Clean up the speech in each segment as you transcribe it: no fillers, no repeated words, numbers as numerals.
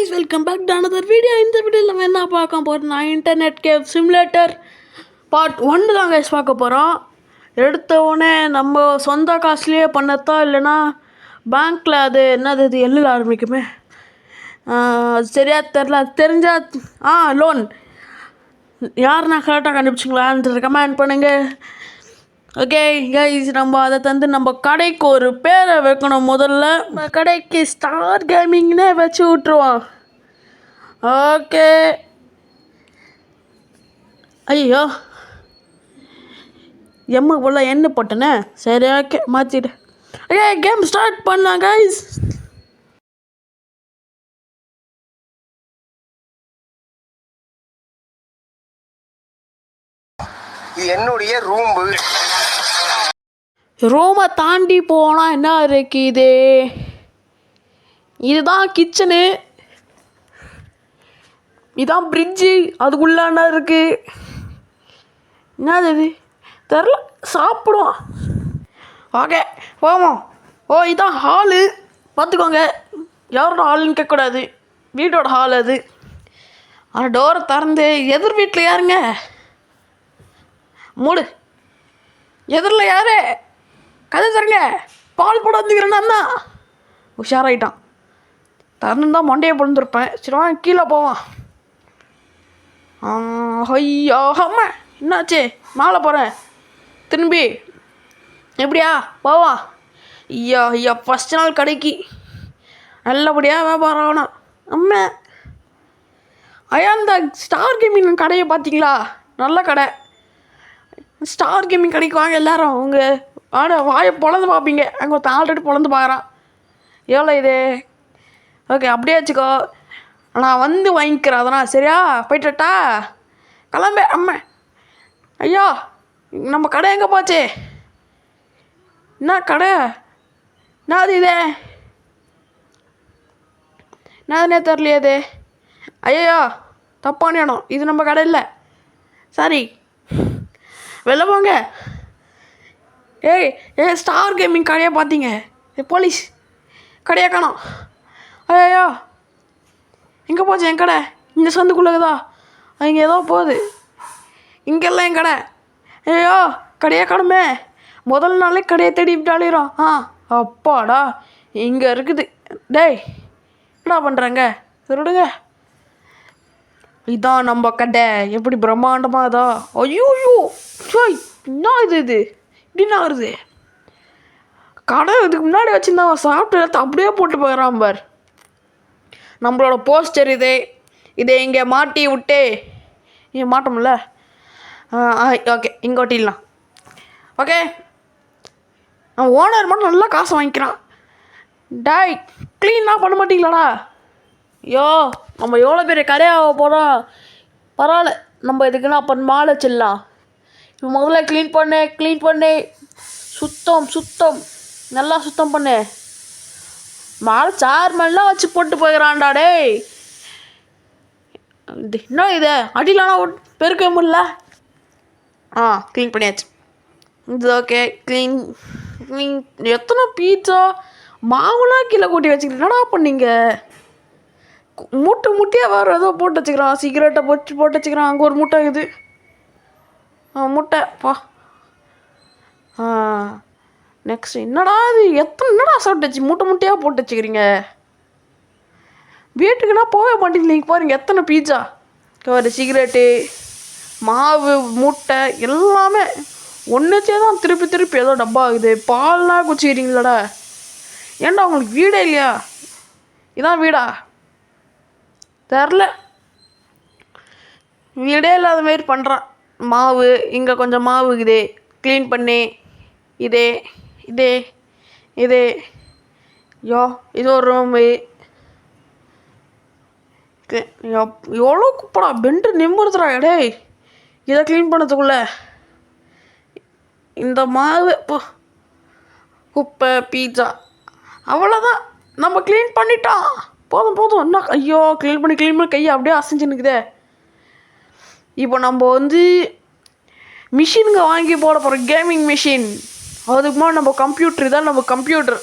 guys, welcome back to another video. இந்த வீடியோவில் நம்ம என்ன பார்க்க போகிறோம்னா இன்டர்நெட் கேவ் சிமுலேட்டர் பார்ட் 1 தான் guys பார்க்க போகிறோம். எடுத்த உடனே நம்ம சொந்த காசுலேயே பண்ணத்தா இல்லைனா பேங்க்கில் அது என்னது இது எல்லில் ஆரம்பிக்குமே சரியா தெரிஞ்சா லோன் யாருன்னா கரெக்டாக கண்டுபிடிச்சிங்களான்னு கமெண்ட் பண்ணுங்கள். ஓகே கைஸ், நம்ம அதை தந்து நம்ம கடைக்கு ஒரு பேரை வைக்கணும். முதல்ல நம்ம கடைக்கு ஸ்டார் கேமிங்னே வச்சு விட்ருவோம். ஓகே, ஐயோ எம்மு போல் என்ன போட்டேனே. சரி ஓகே, மாற்றிட்டு ஓகே கேம் ஸ்டார்ட் பண்ணலாம் கைஸ். என்னுடைய ரூமை தாண்டி போனால் என்ன இருக்குது? இதுதான் கிச்சனு, இதுதான் ஃப்ரிட்ஜு, அதுக்குள்ளே என்ன இருக்குது? என்னது இது தெரில, சாப்பிடுவோம். ஓகே போவோம். இதுதான் ஹாலு, பார்த்துக்கோங்க. யாரோட ஹாலுன்னு கேட்கக்கூடாது, வீட்டோட ஹால் அது. அந்த டோரை திறந்து எதிர் வீட்டில் யாருங்க? மூடு, எதிரில் யாரு? கதை தருங்க, பால் போட வந்துக்கிறேன்னா தான் உஷாராயிட்டான். திறந்துருந்தா மண்டையை பிறந்திருப்பேன். சரி வாங்க கீழே போவான். ஐயோ அம்மா, என்னாச்சு? மேலே போகிறேன் திரும்பி. எப்படியா போவான்? ஐயா ஃபஸ்ட் நாள் கடைக்கு நல்லபடியாக வியாபாரம் ஆகணும். அம்மா இந்த ஸ்டார் கேமிங் கடையை பார்த்தீங்களா? நல்ல கடை. ஸ்டார் கேமிங் கடைக்கு வாங்க எல்லோரும். உங்கள் வாயை பொழந்து பார்ப்பீங்க. அங்கே ஒருத்தன் ஆல்ரெடி பொழந்து பார்க்குறான். எவ்வளோ இது? ஓகே அப்படியே வச்சுக்கோ, நான் வந்து வாங்கிக்கிறேன். அதனால் சரியா? போய்ட்டுட்டா கிளம்பு. அம்மா ஐயா, நம்ம கடை எங்கே போச்சு? என்ன கடை? என்னது இது? என்னதுன்னே தெரியலையே இது. ஐயோ தப்பான இடம் இது, நம்ம கடை இல்லை. சரி வெளில போங்க. ஸ்டார் கேமிங் கடையை பார்த்தீங்க? போலீஸ் கடையை காணோம். ஐயோ எங்கே போச்சு என் கடை? இந்த சந்துக்குள்ளதா? இங்கே ஏதோ போகுது. இங்கெல்லாம் என் கடை. ஐயோ கடையை காணுமே. முதல் நாளே கடையை தேடி விட்டாலிரும். அப்பாடா இங்கே இருக்குது. டேய் என்னடா பண்ணுறாங்க? திருடுங்க. இதான் நம்ம கடை. எப்படி பிரம்மாண்டமாக இதா? ஐயோ என்ன இது இப்படின்னா வருது? கடை இதுக்கு முன்னாடி வச்சுருந்தா சாப்பிட்டு எடுத்து அப்படியே போட்டு போயிடறான் பார். நம்மளோட போஸ்டர் இதை இங்கே மாட்டி விட்டு இங்கே மாட்டோம்ல. ஓகே இங்கே ஒட்டிடலாம். ஓகே, ஓனர் மட்டும் நல்லா காசு வாங்கிக்கிறான். டாய் க்ளீனாக பண்ண மாட்டிங்களாடா? ஐயோ நம்ம எவ்வளோ பெரிய கடையாக போகிறோம். பரவாயில்ல, நம்ம இதுக்குன்னா அப்போ மாலை வச்சிடலாம். இப்போ முதல்ல க்ளீன் பண்ணு சுத்தம் நல்லா சுத்தம் பண்ணு. மாலை சார் மேலாம் வச்சு போட்டு போயிடறான்டா. டேய் என்ன இது? அடியிலானா பெருக்க முடியல. க்ளீன் பண்ணியாச்சு. இது ஓகே க்ளீன். எத்தனை பீட்சா மாவுலாம் கீழே கூட்டி வச்சுக்கிட்டு என்னடா பண்ணீங்க? முட்டையாக வேறு ஏதோ போட்டு வச்சுக்கிறான். சிகரெட்டை போட்டு வச்சுக்கிறான். அங்கே ஒரு முட்டை இது முட்டை பா. நெக்ஸ்ட் என்னடா இது? என்னடா சாப்பிட்டு வச்சு முட்டையாக போட்டு வச்சுக்கிறீங்க? வீட்டுக்குன்னா போகவே மாட்டேங்கிறீங்க. பாருங்க எத்தனை பீட்சா, ஒரு சிகரெட்டு, மாவு, முட்டை எல்லாமே ஒன்றுச்சே தான் திருப்பி ஏதோ டப்பா ஆகுது. பால்லாம் குச்சிக்கிறீங்களாடா? ஏன்டா உங்களுக்கு வீடே இல்லையா? இதான் வீடா? தெரில, வீடே இல்லாத மாரி பண்ணுறான். மாவு இங்கே கொஞ்சம் மாவு இருக்குது, க்ளீன் பண்ணி இதே இது ஒரு ரூமு. எவ்வளோ குப்படா பெண்டு நிம்புறதுடா. டேய் இதை க்ளீன் பண்ணதுக்குள்ள இந்த மாவு குப்பை பீட்சா அவ்வளோதான். நம்ம க்ளீன் பண்ணிட்டோம். போதும் என்ன? ஐயோ க்ளீன் பண்ணி கையை அப்படியே அசைஞ்சுன்னுக்குதே. இப்போ நம்ம மிஷினுங்க வாங்கி போட போகிறோம், கேமிங் மிஷின். அதுக்கு முன்னாடி நம்ம கம்ப்யூட்டர்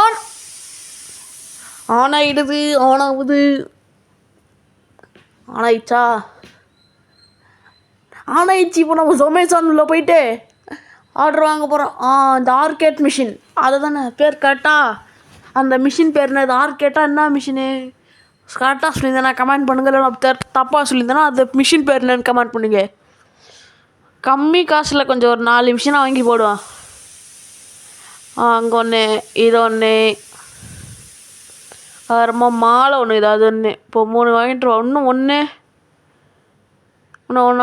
ஆன். ஆன் ஆகிடுது, ஆன் ஆகுது. ஆன் ஆயிடுச்சா? ஆன் ஆயிடுச்சு. இப்போ நம்ம அமேசானில் போயிட்டு ஆர்டர் வாங்க போகிறோம். இந்த ஆர்கேட் மிஷின், அதை தானே பேர் கரெக்டா? அந்த மிஷின் பேர் என்ன? ஆர்கேட்டா என்ன மிஷினு? கரெக்டாக சொல்லியிருந்தேன் நான் கமெண்ட் பண்ணுங்க. இல்லை நான் தப்பாக சொல்லியிருந்தேன்னா அந்த மிஷின் பேர் என்னன்னு கமெண்ட் பண்ணுங்க. கம்மி காசில் கொஞ்சம் ஒரு 4 மிஷினாக வாங்கி போடுவான். அங்கே ஒன்று, இது ஒன்று, ரொம்ப மாலை ஒன்று, இது அது ஒன்று. இப்போ 3 வாங்கிட்டு இன்னும் ஒன்று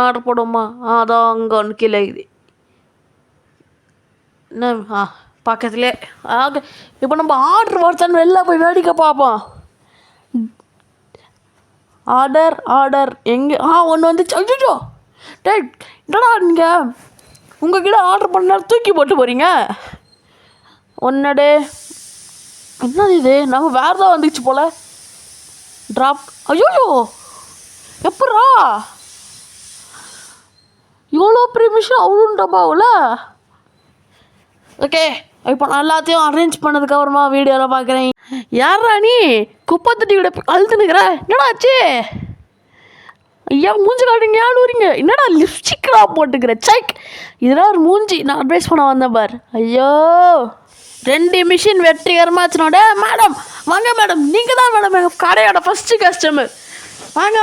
ஆர்டர் போடுவோமா? அதான் அங்கே ஒன்று கீழே இருக்குது. என்ன பக்கத்துலேயே. இப்போ நம்ம ஆர்டர் வருதான்னு வெளில போய் வேடிக்கை பார்ப்போம். ஆர்டர் எங்கே? ஒன்று வந்துச்சு. ஐயோ டேய், என்னடா நீங்கள் உங்ககிட்ட ஆர்டர் பண்ண தூக்கி போட்டு போகிறீங்க? ஒன்னடே என்னது இது? நம்ம வேறு தான் வந்துச்சு போல். ட்ராப். ஐயோ எப்பட்றா இவ்வளோ பெரிய மிஷின் அவ்வளோ டப்பாவில்? ஓகே, இப்போ நான் எல்லாத்தையும் அரேஞ்ச் பண்ணதுக்கப்புறமா வீடியோவில் பார்க்குறேன். யாரா நீ குப்பை தட்டி விட அழுத்துனுக்குற? என்னடா ஆச்சு? ஐயா மூஞ்சி காட்டுங்க, ஆடுறீங்க. என்னடா லிப்ஸ்டிக்கா போட்டுக்கிற? சைக், இதெல்லாம் ஒரு மூஞ்சி. நான் அட்வைஸ் பண்ண வந்தேன் பார். ஐயோ 2 மிஷின் வெற்றிகரமாச்சுனோட. மேடம் வாங்க மேடம், நீங்கள் தான் மேடம் எங்கள் கடையோட ஃபஸ்ட்டு கஸ்டமர். வாங்க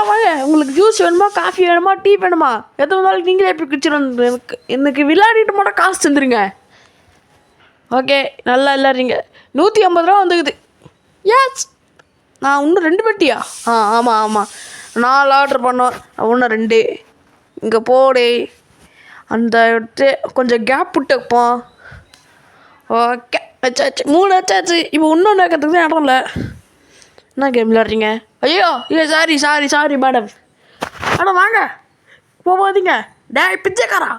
உங்களுக்கு ஜூஸ் வேணுமா, காஃபி வேணுமா, டீ வேணுமா, எது வந்தாலும் நீங்களே எப்படி குடிச்சிடும். எனக்கு விளையாடிட்டு மட்டும் காசு தந்துருங்க. ஓகே, நல்லா இல்லைறீங்க. 150 ரூபா வந்துக்குது. எஸ், நான் இன்னும் 2 பெட்டியா? ஆமாம் 4 ஆர்டர் பண்ணோம், இன்னும் 2. இங்கே போடு. அந்த எடுத்து கொஞ்சம் கேப் விட்டு வைப்போம். ஓகே, வச்சாச்சு. 3 வச்சாச்சு. இப்போ இன்னொன்று வைக்கிறதுக்கு தான் இடம் இல்லை. என்ன கேம் விளையாடுறீங்க? ஐயோ சாரி மேடம். வாங்க போகாதீங்க. டேய் பிச்சைக்காரா,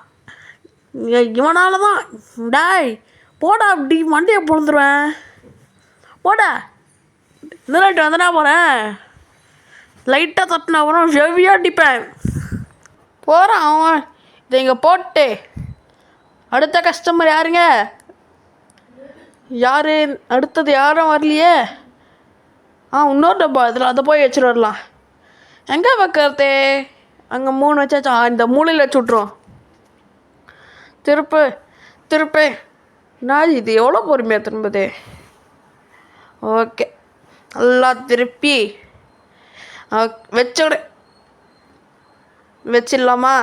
இவனால தான். டேய் போடா, அப்படி மண்டையை பொழுந்துருவேன். போடா, இந்த லைட்டு வந்தனா போகிறேன். லைட்டாக தட்டினா அப்புறம் ஹெவியாக அடிப்பேன். போகிறான் அவன். இதை இங்கே போட்டு அடுத்த கஸ்டமர் யாருங்க? யார் அடுத்தது? யாரும் வரலையே. இன்னொரு டப்பா இதில், அதை போய் வச்சுட்டு வரலாம். எங்கே வைக்கிறது? அங்கே 3 வச்சாச்சா? இந்த மூலையில் வச்சு விட்ருவோம். திருப்பு. நான் இது எவ்வளோ பொறுமையாக திரும்புது. ஓகே, நல்லா திருப்பி வச்சுடு. வச்சிடலாமா?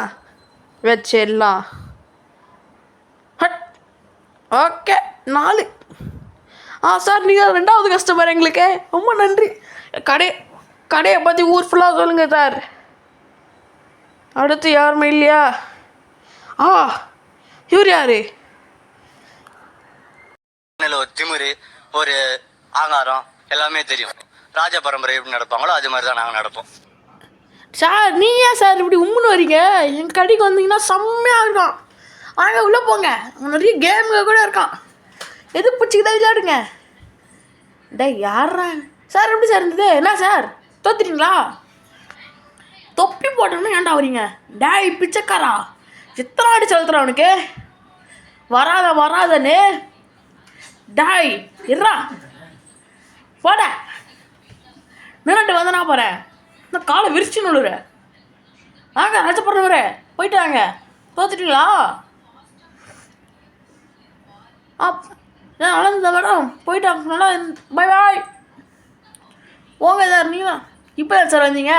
வச்சிடலாம். ஓகே 4. சார் நீங்கள் 2வது கஸ்டமர் எங்களுக்கு. ரொம்ப நன்றி. கடையை பற்றி ஊர் ஃபுல்லாக சொல்லுங்கள் சார். அடுத்து யாருமே இல்லையா? இவர் யார்? ஒரு திமிரு, ஒரு ஆங்காரம் எல்லாமே தெரியும். ராஜ பரம்பரை எப்படி நடப்பாங்களோ அது மாதிரி தான் நாங்கள் நடப்போம். சார் நீங்கள் ஏன் சார் இப்படி உம்முன்னு வரீங்க? எங்கள் கடைக்கு வந்தீங்கன்னா செம்மையாக இருக்கும். வாங்க உள்ளே போங்க, நிறைய கேமுங்க கூட இருக்கான். எது பிடிச்சிக்கிதான் விளையாடுங்க. டேய் யாரா சார்? எப்படி சார் இருந்தது? என்ன சார் தோத்துட்டீங்களா? தொப்பி போட்டோன்னு ஏன்டா வரீங்க? டேய் பிச்சைக்காரா, எத்தனை அடி செலுத்துறான் அவனுக்கு? வராதன்னு. டாய் இருறா, போட. நின்றுட்டு வந்தனா போகிறேன். இந்த காலை விரிச்சு நுழுற. வாங்க ராஜப்படுறவர, போயிட்டு வாங்க. தோத்துட்டீங்களா? நல்லா இருந்த மேடம், போயிட்டாங்க. நல்லா பாய். போங்க சார். நீங்கள் இப்போ சார் வந்தீங்க?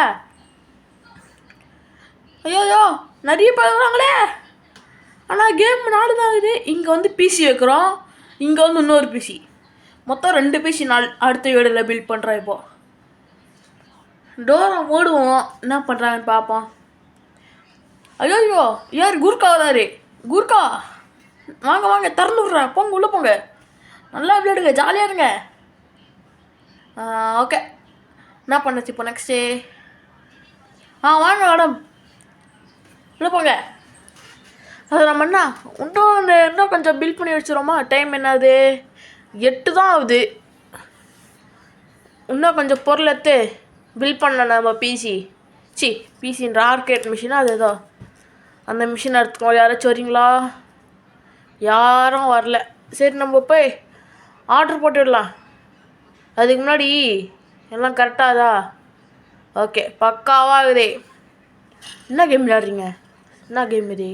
ஐயோ நிறைய பேர் வராங்களே. ஆனால் கேம் 4 தான் இருக்குது. இங்கே வந்து பிசி வைக்கிறோம், இங்கே வந்து இன்னொரு பிசி. மொத்தம் 2 பிசி அடுத்த வீடியோவில் பில்ட் பண்ணுறோம். இப்போது டோரை மூடுவோம், என்ன பண்ணுறாங்கன்னு பார்ப்போம். ஐயோ யார்? குர்கா வராரு. குர்கா வாங்க திறந்து விட்றா. போங்க உள்ளே போங்க, நல்லா விளையாடுங்க, ஜாலியாக இருங்க. ஓகே, என்ன பண்ணுச்சு இப்போ நெக்ஸ்ட்டு? வாங்க மேடம், உள்ளே போங்க. அது நம்ம இன்னும் கொஞ்சம் பில்ட் பண்ணி வச்சுருவோமா? டைம் என்னது? 8 தான் ஆகுது. இன்னும் கொஞ்சம் பொருள் எடுத்து பில்ட் பண்ணலாம் நம்ம. பிசின்ற ஆர்கேட் மிஷினா அது ஏதோ அந்த மிஷின் எடுத்துக்கோ. யாராச்சும் வரீங்களா? யாரும் வரல. சரி நம்ம போய் ஆர்டர் போட்டு விடலாம். அதுக்கு முன்னாடி எல்லாம் கரெக்டாதா? ஓகே பக்காவாகுதே. என்ன கேம் விளையாடுறீங்க? என்ன கேம் இது?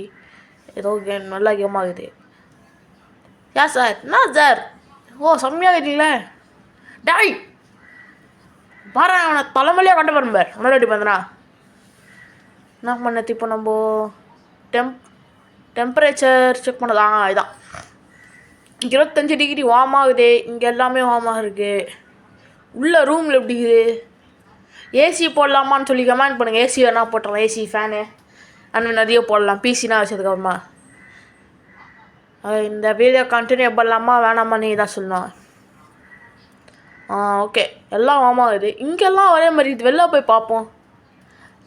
ஏதோ கேம் நல்லா கேம் ஆகுது. ஏன் சார்? என்ன சார்? ஓ செம்மையாகிட்டீங்களே. டாய் பாரு அவனை தலைமலையாக கட்ட பாருங்க பார். முன்னாடி பார்த்தனா என்ன பண்ணது? இப்போ நம்ம டெம்பரேச்சர் செக் பண்ணதா? இதான் 25 டிகிரி வார்ம் ஆகுது. இங்கே எல்லாமே வார்ம் ஆகுது. உள்ள ரூமில் எப்படி இருக்குது? ஏசி போடலாமான்னு சொல்லி கமெண்ட் பண்ணுங்கள். ஏசி வேணா போட்டுடலாம். ஏசி ஃபேனு அந்த நிறைய போடலாம். பிசினா வச்சதுக்கப்புறமா இந்த வீடியோ கண்டினியூ பண்ணலாமா வேணாமா நீ தான் சொல்லணும். ஓகே எல்லாம் வார்ம் ஆகுது. இங்கெல்லாம் ஒரே மாதிரி இது. வெளில போய் பார்ப்போம்.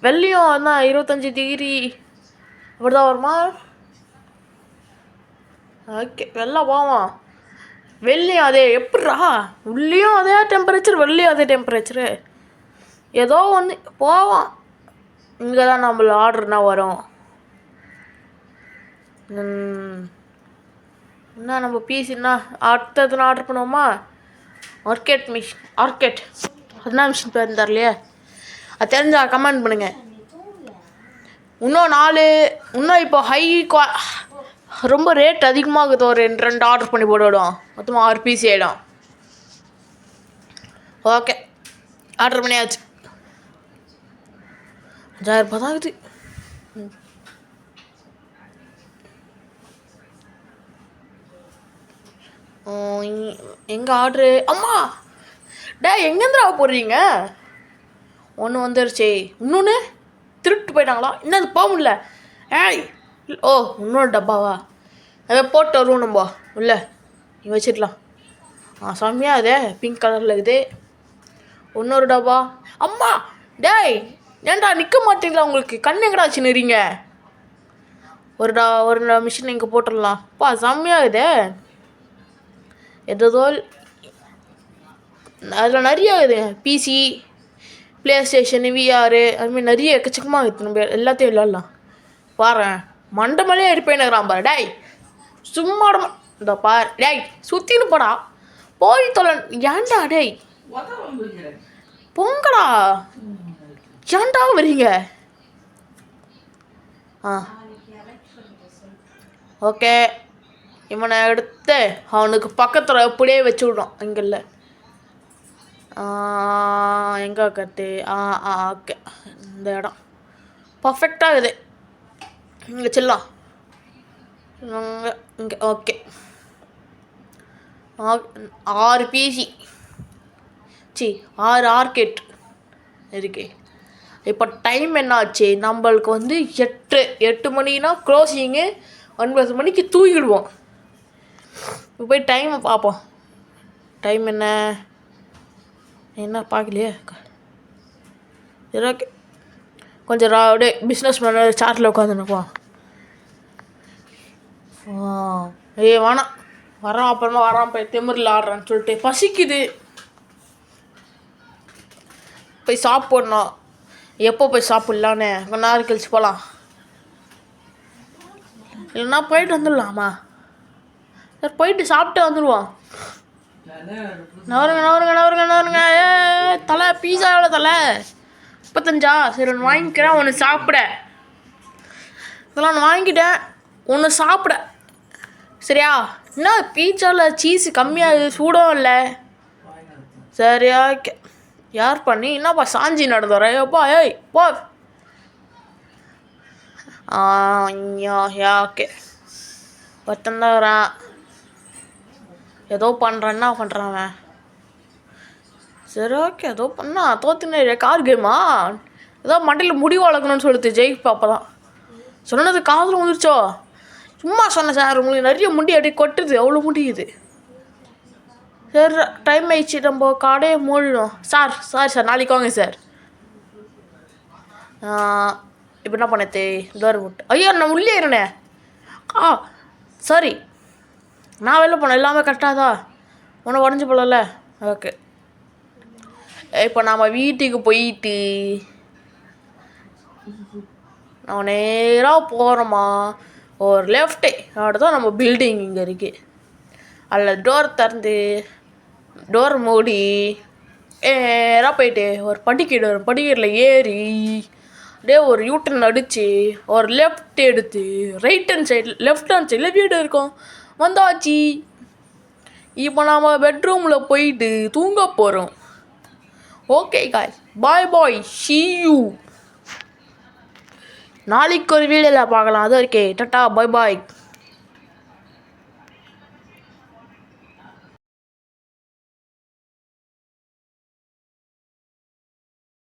வெள்ளையும் அதான் 25 டிகிரி இப்படி தான் வருமா? ஓகே வெள்ளை போவோம். வெள்ளையும் அதே எப்பட்றா? உள்ளேயும் அதே டெம்பரேச்சர், வெள்ளையும் அதே டெம்பரேச்சரு. ஏதோ ஒன்று போவோம். இங்கே தான் நம்மள ஆர்டர்னா வரும். என்ன நம்ம பிசின்னா அடுத்ததுனா ஆர்டர் பண்ணுவோமா? ஆர்கேட் அதுனா மிஷின் பேர் தரலையே. அது தெரிஞ்சா கமெண்ட் பண்ணுங்கள். இன்னும் இப்போ ரொம்ப ரேட் அதிகமாகுது. ஒரு 2 ஆர்டர் பண்ணி போட்டுவிடும். மொத்தமாக 6 பீஸ் ஆகிடும். ஓகே ஆர்டர் பண்ணியாச்சு. 5000 ரூபாய் தான் ஆகுது. எங்கே ஆர்டரு? அம்மா எங்கேருந்துடா போடுறீங்க? ஒன்று வந்துருச்சு. இன்னொன்று திருட்டு போயிட்டாங்களா? இன்னும் அது போக முடியல. ஏய் ஓ இன்னொரு டப்பாவா? அதை போட்டு வருவோம் நம்ம உள்ள. நீ வச்சிடலாம். செம்மையாக அதே பிங்க் கலரில் இருக்குது. இன்னொரு டப்பா. அம்மா ஏன்டா நிற்க மாட்டீங்களா? உங்களுக்கு கண் எங்கடா வச்சுன்னுறீங்க? ஒரு மிஷின் இங்கே போட்டுடலாம். செம்மையாகுதே. எதோ அதில் நிறைய இருக்குது. பிசி, ப்ளே ஸ்டேஷனு, விஆரு அதுமாதிரி நிறைய எக்கச்சக்கமாக இருக்குது. நம்ம எல்லாத்தையும் விளாட்லாம். பாரு மண்டமலையே இருப்பேனுங்கிறான் பாரு. சும்மா இந்த பாரு சுற்றின்னு போடா. போய் தொலை. ஏன்டா பொங்கடா ஏன்டா வரீங்க? ஓகே இவனை எடுத்து அவனுக்கு பக்கத்தில் அப்படியே வச்சு விடும். இங்கே இல்லை எங்கே கட்டு? ஓகே இந்த இடம் பர்ஃபெக்டாக இருக்குது. இங்கே செல்லாம் இங்கே. ஓகே 6 பிசி 6 ஆர்கேட் இருக்கு. இப்போ டைம் என்ன ஆச்சு? நம்மளுக்கு 8 மணினா க்ளோசிங்கு. 9 மணிக்கு தூங்கிடுவோம். இப்போ போய் டைமை பார்ப்போம். டைம் என்ன பார்க்கலையே. சரி ஓகே கொஞ்சம் அப்படியே பிஸ்னஸ் பண்ண சார்ட்டில் உட்காந்துருப்போம். வேணாம் வரான். அப்புறமா வரான் போய் திமிரில் ஆடுறான்னு சொல்லிட்டு பசிக்குது. போய் சாப்பிட்ணும். எப்போ போய் சாப்பிட்லான்னு கொஞ்ச நேரம் கழிச்சு போகலாம். இல்லைன்னா போயிட்டு வந்துடலாமா? சார் போயிட்டு சாப்பிட்டு வந்துடுவோம். நவருங்க. தலை பீஸா எவ்வளோ தலை? 35. சரி ஒன்று வாங்கிக்கிறேன். ஒன்று சாப்பிட. இதெல்லாம் ஒன்று வாங்கிட்டேன். ஒன்று சாப்பிட சரியா? என்ன பீஸாவில் சீஸு கம்மியாகுது. சூடும் இல்லை. சரியா ஓகே. யார் பண்ணி என்னப்பா சாஞ்சி நடந்துற? எப்பா போ. ஓகே ஒருத்தந்தான் ஏதோ பண்ணுறான். என்ன பண்ணுறான் அவன்? சரி ஓகே ஏதோ பண்ணா தோத்துனே. கார் கேமா? ஏதோ மண்டையில் முடி வளர்க்கணும்னு சொல்லிட்டு ஜெயிப்பா. அப்போ தான் சொன்னது காதில் வந்துருச்சோ? சும்மா சொன்னேன் சார். உங்களுக்கு நிறைய முடி அடி கொட்டுது. அவ்வளோ முடியுது. சரி டைம் ஆயிடுச்சு. நம்ம கடையை மூடிடும். சார் நாளைக்கு வாங்க சார். இப்போ என்ன பண்ணது? டோர் போட்டு ஐயோ நான் உள்ளே இருந்தேன். சாரி நான் வெளில போனேன். எல்லாமே கரெக்டாதா? ஒன்றும் உடஞ்சி போகல. ஓகே இப்போ நம்ம வீட்டுக்கு போயிட்டு நம்ம நேராக போகிறோமா? ஒரு லெஃப்ட்டு தான் நம்ம பில்டிங் இங்கே இருக்குது. அதில் டோர் திறந்து டோர் மூடி நேராக போயிட்டு ஒரு படிக்கட்டில் ஏறி அப்படியே ஒரு யூட்டன் அடித்து ஒரு லெஃப்ட் எடுத்து லெஃப்ட் ஹேண்ட் சைடில் வீடு இருக்கும். வந்தாச்சு. இப்போ நாம் பெட்ரூமில் போயிட்டு தூங்க போகிறோம். Okay guys, bye see you. நாளைக்கு ஒரு வீடியோவில் பார்க்கலாம். அது வரைக்கும் டாட்டா பாய்.